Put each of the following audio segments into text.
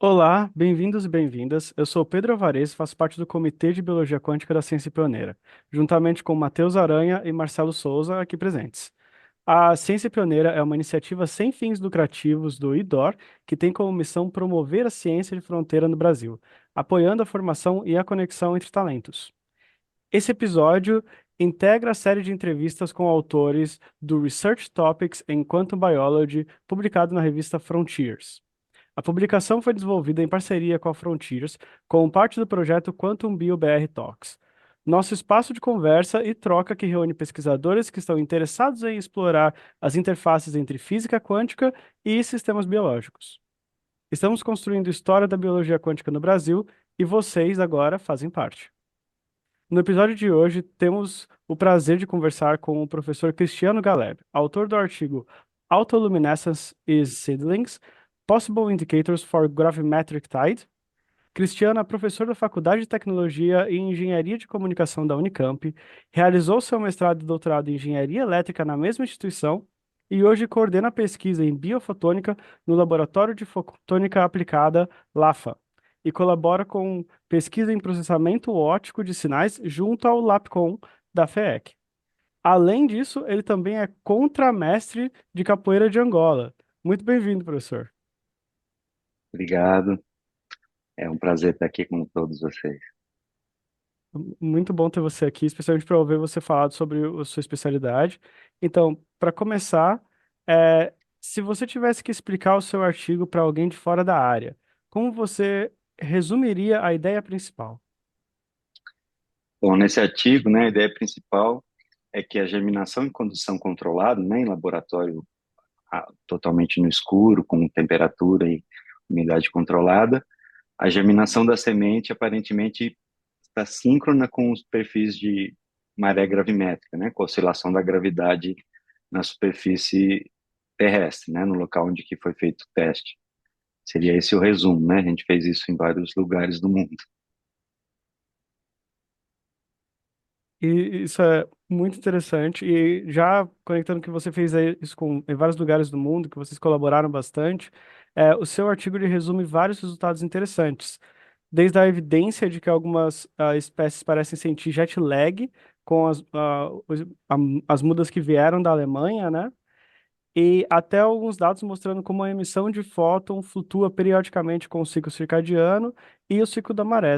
Olá, bem-vindos e bem-vindas. Eu sou Pedro Alvarez, faço parte do Comitê de Biologia Quântica da Ciência Pioneira, juntamente com Matheus Aranha e Marcelo Souza, aqui presentes. A Ciência Pioneira é uma iniciativa sem fins lucrativos do IDOR, que tem como missão promover a ciência de fronteira no Brasil, apoiando a formação e a conexão entre talentos. Esse episódio integra a série de entrevistas com autores do Research Topics em Quantum Biology, publicado na revista Frontiers. A publicação foi desenvolvida em parceria com a Frontiers, como parte do projeto Quantum BioBR Talks, nosso espaço de conversa e troca que reúne pesquisadores que estão interessados em explorar as interfaces entre física quântica e sistemas biológicos. Estamos construindo história da biologia quântica no Brasil e vocês agora fazem parte. No episódio de hoje, temos o prazer de conversar com o professor Cristiano Galeb, autor do artigo Autoluminescence is Seedlings, Possible Indicators for Gravimetric Tide. Cristiano é professor da Faculdade de Tecnologia e Engenharia de Comunicação da Unicamp, realizou seu mestrado e doutorado em Engenharia Elétrica na mesma instituição e hoje coordena a pesquisa em biofotônica no Laboratório de Fotônica Aplicada, LAFA, e colabora com pesquisa em processamento óptico de sinais junto ao LAPCON da FEEC. Além disso, ele também é contramestre de capoeira de Angola. Muito bem-vindo, professor. Obrigado. É um prazer estar aqui com todos vocês. Muito bom ter você aqui, especialmente para ouvir você falar sobre a sua especialidade. Então, para começar, se você tivesse que explicar o seu artigo para alguém de fora da área, como você resumiria a ideia principal? Bom, nesse artigo, né, a ideia principal é que a germinação em condição controlada, né, em laboratório totalmente no escuro, com temperatura e umidade controlada, a germinação da semente aparentemente está síncrona com os perfis de maré gravimétrica, né, com a oscilação da gravidade na superfície terrestre, né, no local onde que foi feito o teste. Seria esse o resumo, né? A gente fez isso em vários lugares do mundo. E isso é muito interessante. E já conectando que você fez isso em vários lugares do mundo, que vocês colaboraram bastante, o seu artigo ele resume vários resultados interessantes. Desde a evidência de que algumas espécies parecem sentir jet lag com as mudas que vieram da Alemanha, né? E até alguns dados mostrando como a emissão de fóton flutua periodicamente com o ciclo circadiano e o ciclo da maré.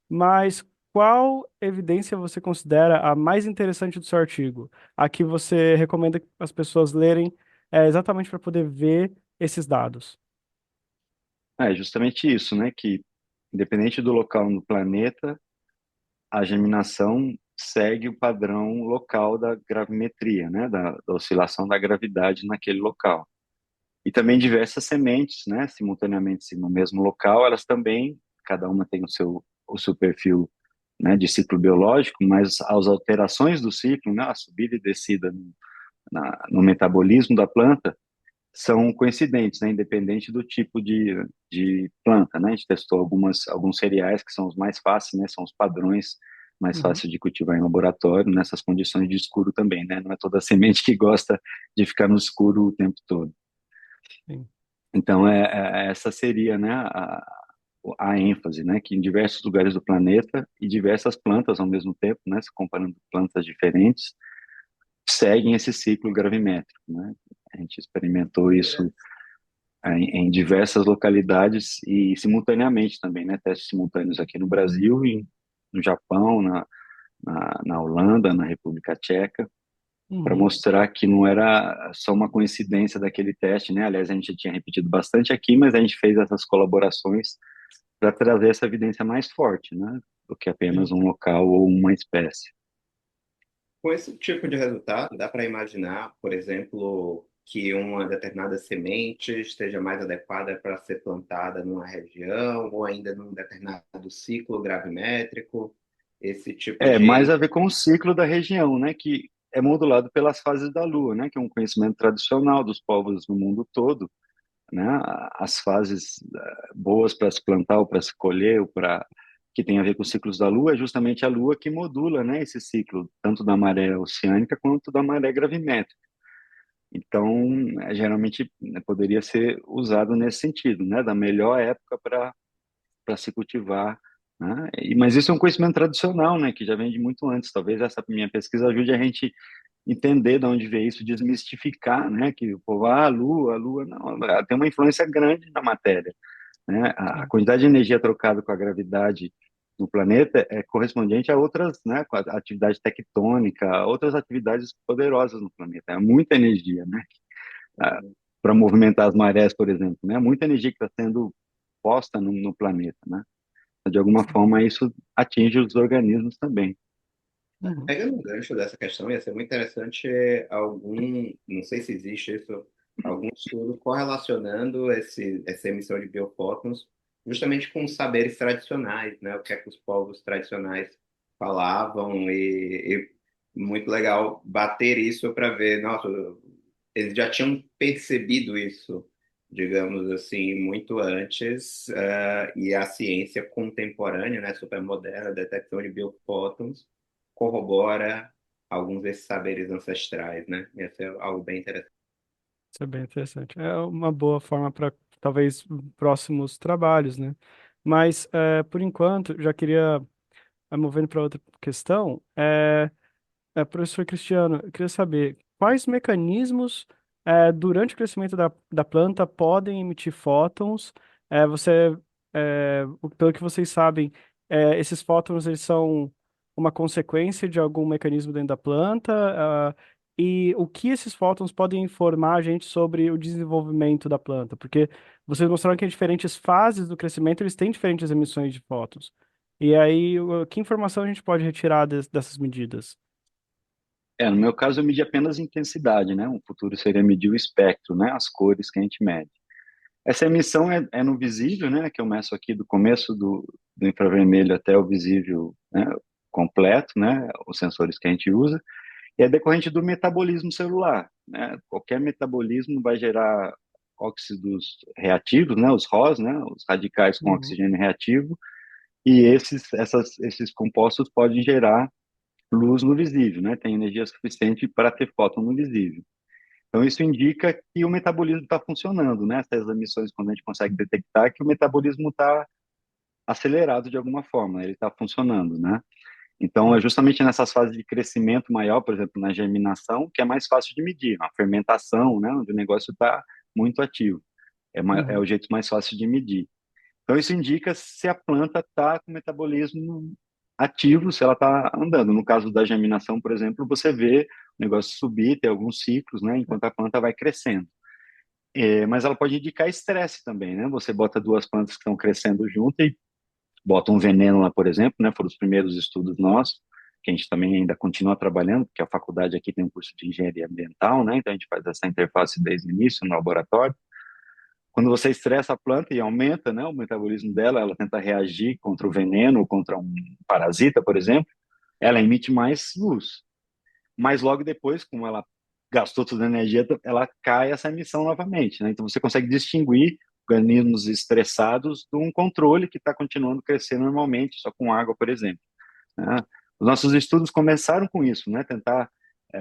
Mas qual evidência você considera a mais interessante do seu artigo? A que você recomenda que as pessoas lerem exatamente para poder ver esses dados? É justamente isso, né? Que independente do local no planeta, a germinação segue o padrão local da gravimetria, né? Da oscilação da gravidade naquele local. E também diversas sementes, né? Simultaneamente no mesmo local, elas também, cada uma tem o seu perfil, né? De ciclo biológico, mas as alterações do ciclo, né? A subida e descida no metabolismo da planta são coincidentes, né, independente do tipo de planta, né? A gente testou alguns cereais que são os mais fáceis, né? São os padrões mais Uhum, fáceis de cultivar em laboratório, nessas condições de escuro também, né? Não é toda semente que gosta de ficar no escuro o tempo todo. sim. Então, essa seria, né, a ênfase, né? Que em diversos lugares do planeta e diversas plantas ao mesmo tempo, né? Se comparando plantas diferentes, seguem esse ciclo gravimétrico, né? A gente experimentou isso em diversas localidades e simultaneamente também, né? Testes simultâneos aqui no Brasil, e no Japão, na Holanda, na República Tcheca, para Uhum. mostrar que não era só uma coincidência daquele teste, né? Aliás, a gente já tinha repetido bastante aqui, mas a gente fez essas colaborações para trazer essa evidência mais forte, né? Do que apenas Sim. um local ou uma espécie. Com esse tipo de resultado, dá para imaginar, por exemplo, que uma determinada semente esteja mais adequada para ser plantada numa região ou ainda num determinado ciclo gravimétrico, esse tipo É, mais de. a ver com o ciclo da região, né? Que é modulado pelas fases da Lua, né? Que é um conhecimento tradicional dos povos no mundo todo, né? As fases boas para se plantar ou para se colher, ou para que tem a ver com os ciclos da Lua, é justamente a Lua que modula, né, esse ciclo, tanto da maré oceânica quanto da maré gravimétrica. Então, geralmente poderia ser usado nesse sentido, né? Da melhor época para se cultivar, né? Mas isso é um conhecimento tradicional, né? Que já vem de muito antes. Talvez essa minha pesquisa ajude a gente entender de onde veio isso, desmistificar, né? Que o povo, a lua, não, ela tem uma influência grande na matéria, né? A Sim. quantidade de energia trocada com a gravidade no planeta é correspondente a outras, né? Com a atividade tectônica, a outras atividades poderosas no planeta. É muita energia, né? Para movimentar as marés, por exemplo, né? Muita energia que está sendo posta no planeta, né? De alguma forma, isso atinge os organismos também. Uhum. Pegando um gancho dessa questão, ia ser muito interessante não sei se existe isso, algum estudo correlacionando essa emissão de biofótons justamente com os saberes tradicionais, né? O que é que os povos tradicionais falavam e muito legal bater isso para ver, nossa, eles já tinham percebido isso, digamos assim, muito antes, e a ciência contemporânea, né, super moderna, detecção de biofótons, corrobora alguns desses saberes ancestrais, né? Isso é algo bem interessante. Isso é bem interessante. É uma boa forma para talvez próximos trabalhos, né? Mas por enquanto, já queria movendo para outra questão. Professor Cristiano, eu queria saber quais mecanismos durante o crescimento da planta podem emitir fótons. Pelo que vocês sabem, esses fótons eles são uma consequência de algum mecanismo dentro da planta, e o que esses fótons podem informar a gente sobre o desenvolvimento da planta? Porque vocês mostraram que em diferentes fases do crescimento eles têm diferentes emissões de fótons. E aí, que informação a gente pode retirar dessas medidas? No meu caso, eu medi apenas intensidade, né? Um futuro seria medir o espectro, né? As cores que a gente mede. Essa emissão é no visível, né? Que eu meço aqui do começo do infravermelho até o visível, né? Completo, né? Os sensores que a gente usa. E é decorrente do metabolismo celular, né? Qualquer metabolismo vai gerar óxidos reativos, né? Os ROS, né? Os radicais com Uhum. oxigênio reativo. E esses compostos podem gerar luz no visível, né? Tem energia suficiente para ter fóton no visível. Então, isso indica que o metabolismo está funcionando, né? Essas emissões, quando a gente consegue detectar, que o metabolismo está acelerado de alguma forma, ele está funcionando, né? Então, é Sim. justamente nessas fases de crescimento maior, por exemplo, na germinação, que é mais fácil de medir, a fermentação, né? Onde o negócio está muito ativo. É Uhum. o jeito mais fácil de medir. Então, isso indica se a planta está com o metabolismo ativo, se ela está andando. No caso da germinação, por exemplo, você vê o negócio subir, ter alguns ciclos, né, enquanto a planta vai crescendo. Mas ela pode indicar estresse também, né? Você bota duas plantas que estão crescendo junto e bota um veneno lá, por exemplo, né? Foram os primeiros estudos nossos, que a gente também ainda continua trabalhando, porque a faculdade aqui tem um curso de engenharia ambiental, né? Então a gente faz essa interface desde o início no laboratório. Quando você estressa a planta e aumenta, né, o metabolismo dela, ela tenta reagir contra o veneno, contra um parasita, por exemplo, ela emite mais luz. Mas logo depois, como ela gastou toda a energia, ela cai essa emissão novamente, né? Então você consegue distinguir organismos estressados de um controle que está continuando a crescer normalmente, só com água, por exemplo, né? Os nossos estudos começaram com isso, né? Tentar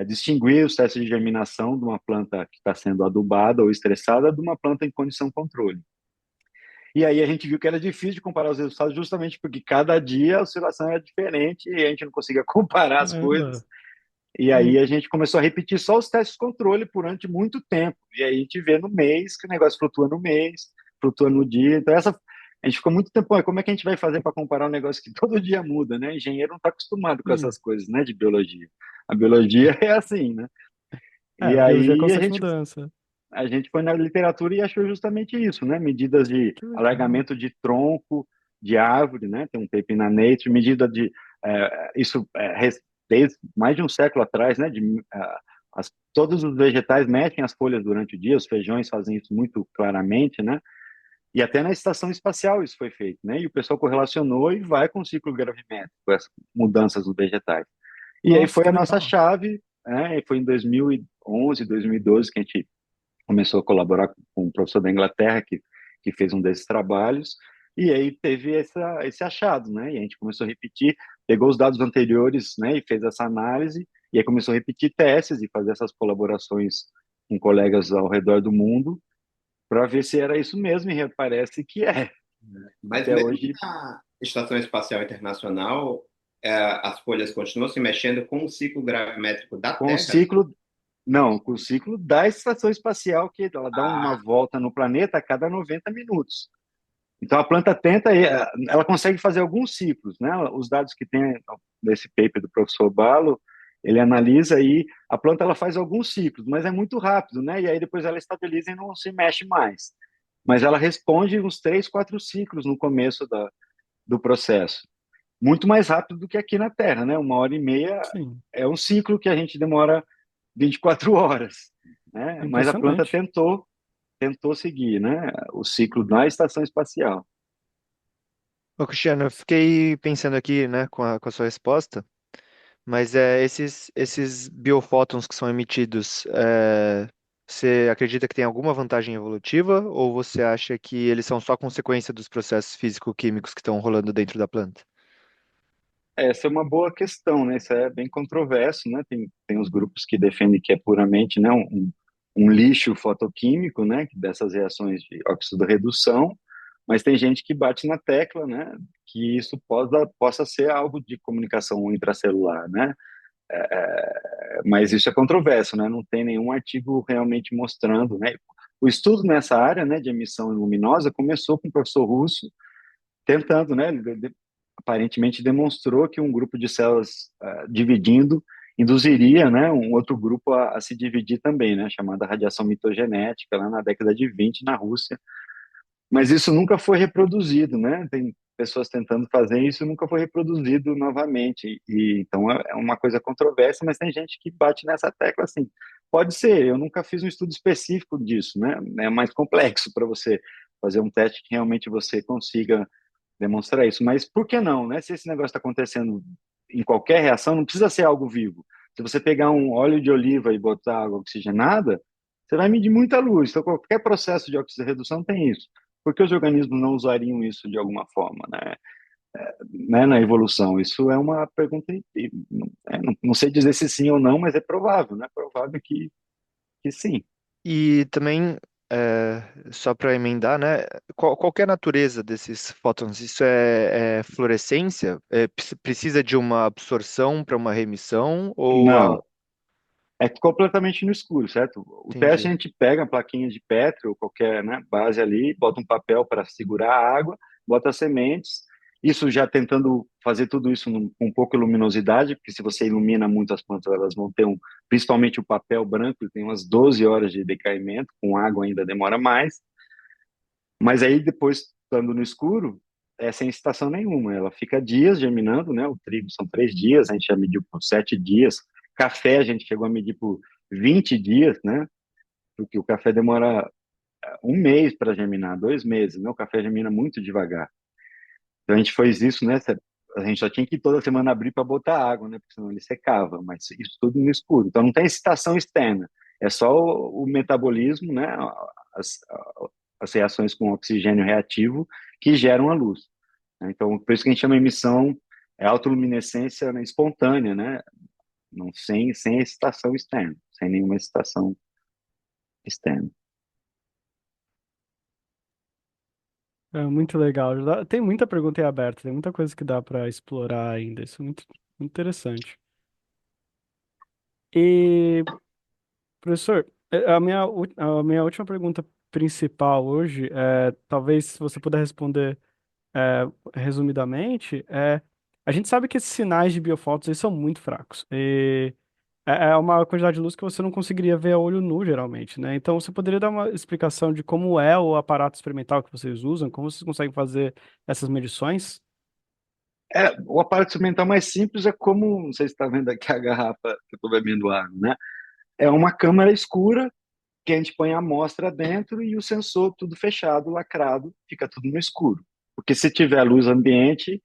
distinguir os testes de germinação de uma planta que está sendo adubada ou estressada de uma planta em condição controle. E aí a gente viu que era difícil de comparar os resultados justamente porque cada dia a oscilação era diferente e a gente não conseguia comparar as Caramba. coisas. E aí Hum, a gente começou a repetir só os testes de controle durante muito tempo. E aí a gente vê no mês que o negócio flutua no mês, flutua no dia. Então a gente ficou muito tempo, como é que a gente vai fazer para comparar um negócio que todo dia muda, né? Engenheiro não está acostumado com sim. essas coisas, né, de biologia. A biologia é assim, né? E Biologia é aí constante mudança. a gente foi na literatura e achou justamente isso, né? Medidas de Que legal. alargamento de tronco de árvore, né? Tem um paper na Nature, medida de isso desde mais de um século atrás, né? Todos os vegetais mexem as folhas durante o dia, os feijões fazem isso muito claramente, né? E até na estação espacial isso foi feito, né? E o pessoal correlacionou e vai com o ciclo gravimétrico, com as mudanças dos vegetais. E aí Nossa, foi que a nossa legal. chave, né? E foi em 2011, 2012 que a gente começou a colaborar com um professor da Inglaterra que fez um desses trabalhos, e aí teve esse achado, né? E a gente começou a repetir, pegou os dados anteriores, né, e fez essa análise, e aí começou a repetir testes e fazer essas colaborações com colegas ao redor do mundo para ver se era isso mesmo, e parece que é. Mas Até mesmo hoje, na Estação Espacial Internacional, as folhas continuam se mexendo com o ciclo gravimétrico da com o Terra? ciclo, não, com o ciclo da estação espacial, que ela dá uma Ah, volta no planeta a cada 90 minutos. Então a planta tenta, ela consegue fazer alguns ciclos, né? Os dados que tem nesse paper do professor Balo, ele analisa aí, a planta ela faz alguns ciclos, mas é muito rápido, né? E aí depois ela estabiliza e não se mexe mais. Mas ela responde uns 3, 4 ciclos no começo do processo. Muito mais rápido do que aqui na Terra, né? 1 hora e meia Sim, é um ciclo que a gente demora 24 horas, né? é Mas a planta impressionante. tentou seguir, né? O ciclo na estação espacial. Ô, Cristiano, eu fiquei pensando aqui, né, com a sua resposta, mas esses biofótons que são emitidos, você acredita que tem alguma vantagem evolutiva ou você acha que eles são só consequência dos processos físico-químicos que estão rolando dentro da planta? Essa é uma boa questão, né? Isso é bem controverso, né? Tem os grupos que defendem que é puramente, né, um lixo fotoquímico, né, dessas reações de óxido-redução, mas tem gente que bate na tecla, né, que isso possa ser algo de comunicação intracelular, né? Mas isso é controverso, né? Não tem nenhum artigo realmente mostrando, né? O estudo nessa área, né, de emissão luminosa começou com o professor Russo tentando, né? Ele aparentemente demonstrou que um grupo de células dividindo induziria, né, um outro grupo a se dividir também, né, chamada radiação mitogenética, lá na década de 20 na Rússia. Mas isso nunca foi reproduzido, né? Tem pessoas tentando fazer isso e nunca foi reproduzido novamente. E então é uma coisa controversa, mas tem gente que bate nessa tecla assim. Pode ser, eu nunca fiz um estudo específico disso, né? É mais complexo para você fazer um teste que realmente você consiga demonstrar isso. Mas por que não, né? Se esse negócio está acontecendo em qualquer reação, não precisa ser algo vivo. Se você pegar um óleo de oliva e botar água oxigenada, você vai medir muita luz. Então, qualquer processo de oxirredução tem isso. Por que os organismos não usariam isso de alguma forma, né, na evolução? Isso é uma pergunta, não sei dizer se sim ou não, mas é provável, né? Provável que sim. E também, só para emendar, né, qual que é a natureza desses fótons? Isso é fluorescência? Precisa de uma absorção para uma remissão? Não, é completamente no escuro, certo? O teste a Entendi. gente pega a plaquinha de Petri ou qualquer, né, base ali, bota um papel para segurar a água, bota as sementes. Isso já tentando fazer tudo isso com pouca luminosidade, porque se você ilumina muito as plantas, elas vão ter principalmente o papel branco, ele tem umas 12 horas de decaimento, com água ainda demora mais. Mas aí depois, estando no escuro, é sem excitação nenhuma. Ela fica dias germinando, né? O trigo são 3 dias, a gente já mediu por 7 dias. Café a gente chegou a medir por 20 dias, né? Porque o café demora 1 mês para germinar, 2 meses, né? O café germina muito devagar. Então a gente fez isso, né? A gente só tinha que toda semana abrir para botar água, né? Porque senão ele secava, mas isso tudo no escuro. Então não tem excitação externa, é só o metabolismo, né? As, as reações com oxigênio reativo que geram a luz, né? Então por isso que a gente chama emissão autoluminescência, né, espontânea, né? Não, sem excitação externa, sem nenhuma excitação externa. É muito legal. Tem muita pergunta aí aberta, tem muita coisa que dá para explorar ainda. Isso é muito interessante. E, professor, a minha última pergunta principal hoje é, talvez se você puder responder resumidamente, a gente sabe que esses sinais de biofótons eles são muito fracos. E é uma quantidade de luz que você não conseguiria ver a olho nu, geralmente, né? Então, você poderia dar uma explicação de como é o aparato experimental que vocês usam, como vocês conseguem fazer essas medições? O aparato instrumental mais simples é como, não sei se está vendo aqui a garrafa que eu estou bebendo água, né? É uma câmara escura que a gente põe a amostra dentro e o sensor tudo fechado, lacrado, fica tudo no escuro. Porque se tiver luz ambiente,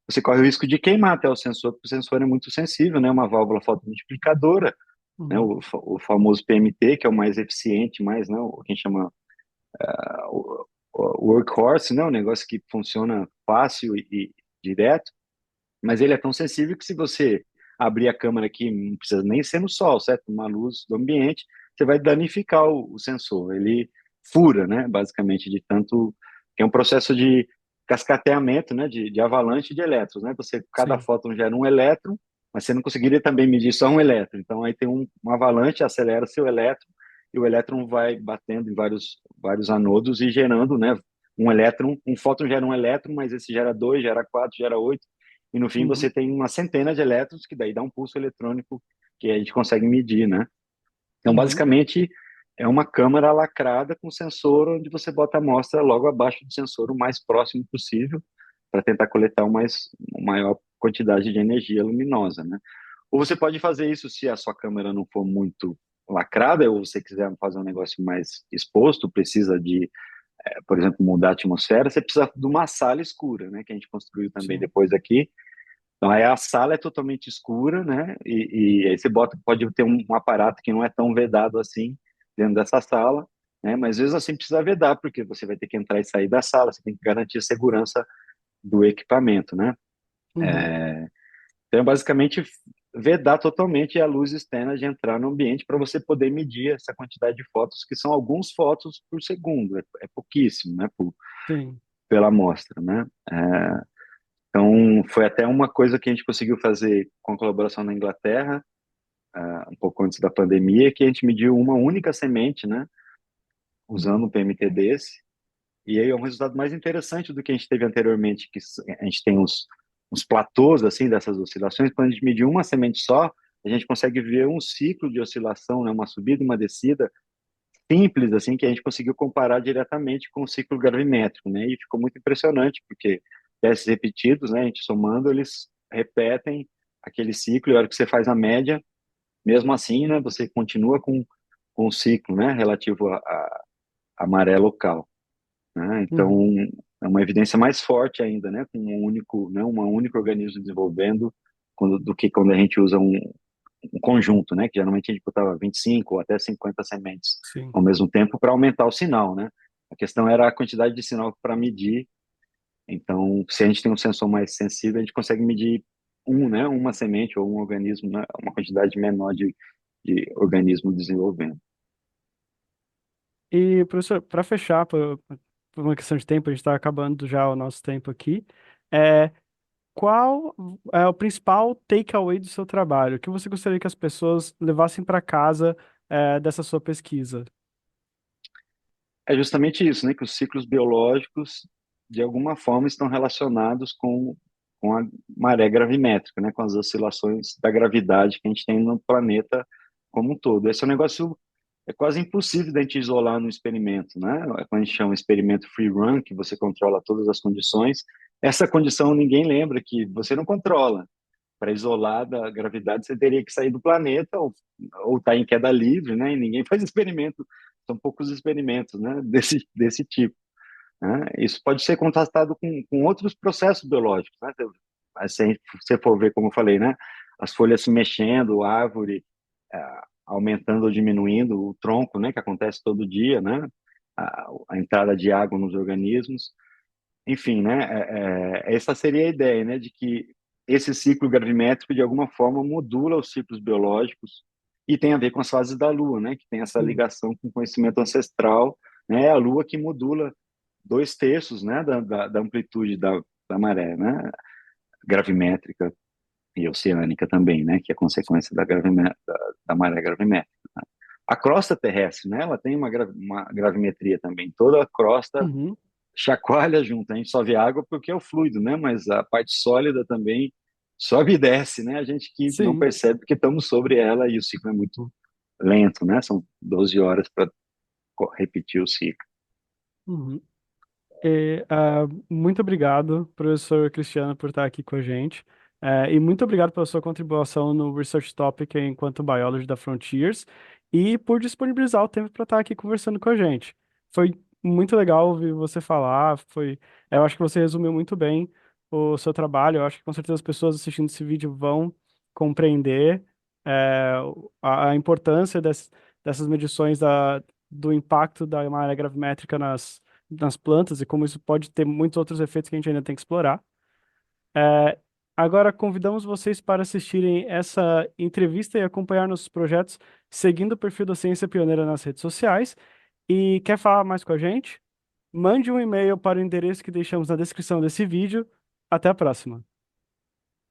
você corre o risco de queimar até o sensor, porque o sensor é muito sensível, né? Uma válvula fotomultiplicadora, né? Uhum. O famoso PMT, que é o mais eficiente, mais, né? O que a gente chama o workhorse, né? Um negócio que funciona fácil e direto, mas ele é tão sensível que se você abrir a câmera aqui, não precisa nem ser no sol, certo? Uma luz do ambiente, você vai danificar o sensor. Ele fura, né? Basicamente, de tanto que é um processo de cascateamento, né? De avalanche de elétrons, né? Cada Sim. fóton gera um elétron, mas você não conseguiria também medir só um elétron. Então, aí tem um avalanche, acelera seu elétron, e o elétron vai batendo em vários anodos e gerando, né? Um elétron, um fóton gera um elétron, mas esse gera dois, gera quatro, gera oito, e no fim você Uhum. tem uma centena de elétrons, que daí dá um pulso eletrônico que a gente consegue medir, né? Então, Uhum. basicamente, é uma câmara lacrada com sensor onde você bota a amostra logo abaixo do sensor, o mais próximo possível, para tentar coletar uma maior quantidade de energia luminosa, né? Ou você pode fazer isso se a sua câmera não for muito lacrada, ou você quiser fazer um negócio mais exposto, precisa de, por exemplo, mudar a atmosfera, você precisa de uma sala escura, né? Que a gente construiu também Sim. depois aqui. Então, aí a sala é totalmente escura, né? E aí você pode ter um aparato que não é tão vedado assim dentro dessa sala, né? Mas às vezes assim precisa vedar, porque você vai ter que entrar e sair da sala, você tem que garantir a segurança do equipamento, né? Uhum. Então, é basicamente vedar totalmente a luz externa de entrar no ambiente para você poder medir essa quantidade de fotos, que são alguns fotos por segundo, é pouquíssimo, né? Sim. Pela amostra, né? Então, foi até uma coisa que a gente conseguiu fazer com a colaboração na Inglaterra, um pouco antes da pandemia, que a gente mediu uma única semente, né, usando um PMT desse, e aí é um resultado mais interessante do que a gente teve anteriormente, que a gente tem uns platôs, assim, dessas oscilações. Quando a gente mediu uma semente só, a gente consegue ver um ciclo de oscilação, né, uma subida e uma descida, simples, assim, que a gente conseguiu comparar diretamente com o ciclo gravimétrico, né, e ficou muito impressionante, porque testes repetidos, né, a gente somando, eles repetem aquele ciclo, e a hora que você faz a média, mesmo assim, né, você continua com o ciclo, né, relativo à maré local, né? Então, Uhum. é uma evidência mais forte ainda, né, com um único organismo desenvolvendo, do que quando a gente usa um conjunto, né, que geralmente a gente botava 25 ou até 50 sementes Sim. ao mesmo tempo para aumentar o sinal, né? A questão era a quantidade de sinal para medir. Então, se a gente tem um sensor mais sensível, a gente consegue medir né, uma semente ou um organismo, né, uma quantidade menor de organismo desenvolvendo. E, professor, para fechar, por uma questão de tempo, a gente está acabando já o nosso tempo aqui. É, qual é o principal takeaway do seu trabalho? O que você gostaria que as pessoas levassem para casa, dessa sua pesquisa? É justamente isso, né, que os ciclos biológicos, de alguma forma, estão relacionados com a maré gravimétrica, né, com as oscilações da gravidade que a gente tem no planeta como um todo. Esse é um negócio quase impossível da gente isolar no experimento, né? Quando a gente chama experimento free run, que você controla todas as condições, essa condição ninguém lembra que você não controla. Para isolar da gravidade, você teria que sair do planeta ou estar em queda livre, né? E ninguém faz experimento, são poucos experimentos, né? Desse tipo, né? Isso pode ser contrastado com outros processos biológicos, né? Se você for ver, como eu falei, né? As folhas se mexendo, a árvore aumentando ou diminuindo, o tronco, né? Que acontece todo dia, né? A entrada de água nos organismos. Enfim, né? Essa seria a ideia, né? De que esse ciclo gravimétrico, de alguma forma, modula os ciclos biológicos e tem a ver com as fases da Lua, né? Que tem essa Sim. ligação com o conhecimento ancestral, né? É a Lua que modula dois terços, né? Da amplitude da maré, né? Gravimétrica e oceânica também, né? Que é consequência da maré gravimétrica. A crosta terrestre, né? Ela tem uma gravimetria também. Toda a crosta Uhum. chacoalha junto. A gente só vê água porque é o fluido, né? Mas a parte sólida também sobe e desce, né? A gente que não Sim. percebe que estamos sobre ela e o ciclo é muito lento, né? São 12 horas para repetir o ciclo. Uhum. Muito obrigado, professor Cristiano, por estar aqui com a gente. E muito obrigado pela sua contribuição no Research Topic enquanto Biology da Frontiers e por disponibilizar o tempo para estar aqui conversando com a gente. Foi muito legal ouvir você falar. Eu acho que você resumiu muito bem o seu trabalho. Eu acho que com certeza as pessoas assistindo esse vídeo vão compreender é, a importância dessas medições do impacto da malha gravimétrica nas plantas e como isso pode ter muitos outros efeitos que a gente ainda tem que explorar. Agora convidamos vocês para assistirem essa entrevista e acompanhar nossos projetos seguindo o perfil da Ciência Pioneira nas redes sociais. E quer falar mais com a gente? Mande um e-mail para o endereço que deixamos na descrição desse vídeo. Até a próxima!